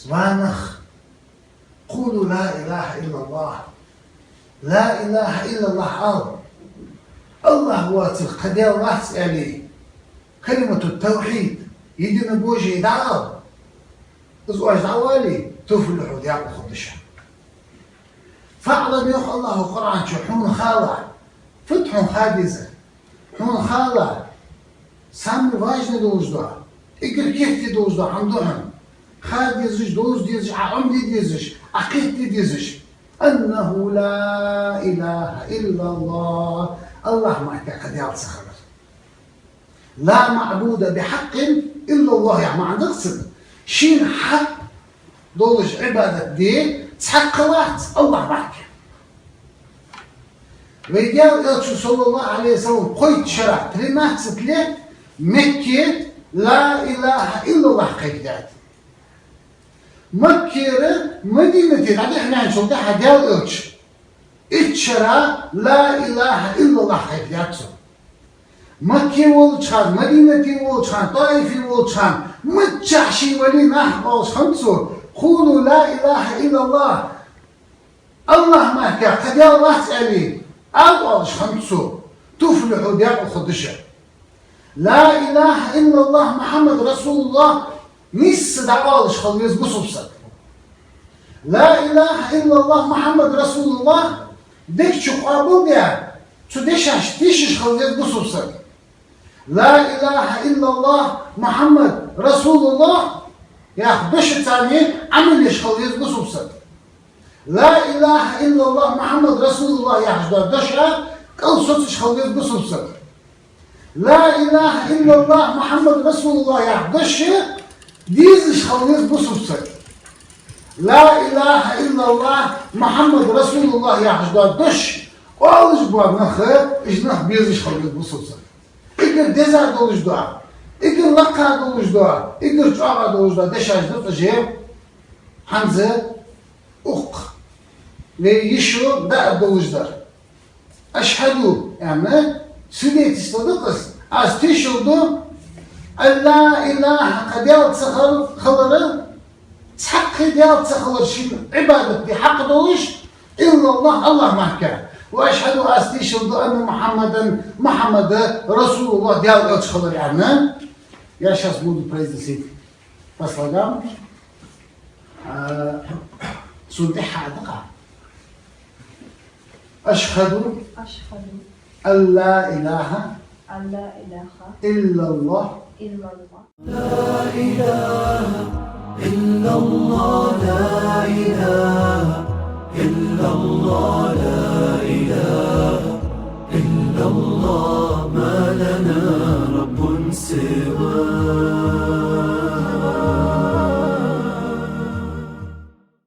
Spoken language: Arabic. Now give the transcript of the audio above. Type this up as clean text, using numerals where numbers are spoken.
سبحانخ قولوا لا إله إلا الله لا إله إلا الله الله هو القدير الله تسألي كلمة التوحيد يدنا بوجه يدعو ازواج دعوالي تفلحوا ديال خدشة فاعلم يخ الله قرآن حون خالع فتحون خادزة حون خالع سامي واجن دوزدا اقر كيف دوزدا عندهم خادزش دوز ديزش عمدي ديزش عقيد ديزش أنه لا إله إلا الله الله ما قد سخر لا معبود بحق إلا الله يعني ما عندك صدق شين حق دولش عبادة دي تحق الله معك ويقال إلشو صلى الله عليه وسلم قيد شرع تريمات ستلت مكة لا إله إلا الله قيدات مكة مدينة يعني احنا نشوف ده حديال إلش اتشرع لا إله إلا الله قيدات مكة والشان مدينة والشان طائف والشان متشحشي ولي نحو خمسو قولوا لا إله إلا الله الله ما كان قد يا الله تسألي أول خمسو تفلحوا ديال خدشة لا إله إلا الله محمد رسول الله نس دعوالش خليز بصوصك لا إله إلا الله محمد رسول الله ديك شو قابل بيا شو ديشش خليز بصوصك لا إله إلا الله محمد رسول الله يا بش الثاني عمل يشخليز بصوصك لا إله إلا الله محمد رسول الله يا حجدار دشة كل صوت يشخليز بصوصك لا إله إلا الله محمد رسول الله يا دشة ديز يشخليز بصوصك لا إله إلا الله محمد رسول الله يا حجدار دش قال جبار نخ إجنخ بيز يشخليز بصوصك إقر دزار دولش دعا إقر لقا دولش دعا إقر جوعا دولش دعا دشاش دفع جيب حمزة أخ ويشو دع دولش دار أشهدو يعني سيديت استدقس از تشهدو أن لا إله قد يلتسخر خلر تحق يلتسخر شيء عبادة بحق دولش إلا الله ما كان وأشهد أستشهد أن محمد رسول الله ديال أتشخلر يعني يا شخص بود praise the city بس لقام سلحة دقة أشهد أن لا إله إلا الله لا إله إلا الله لا إله إلا الله لا إله إلا الله ما لنا رب سواه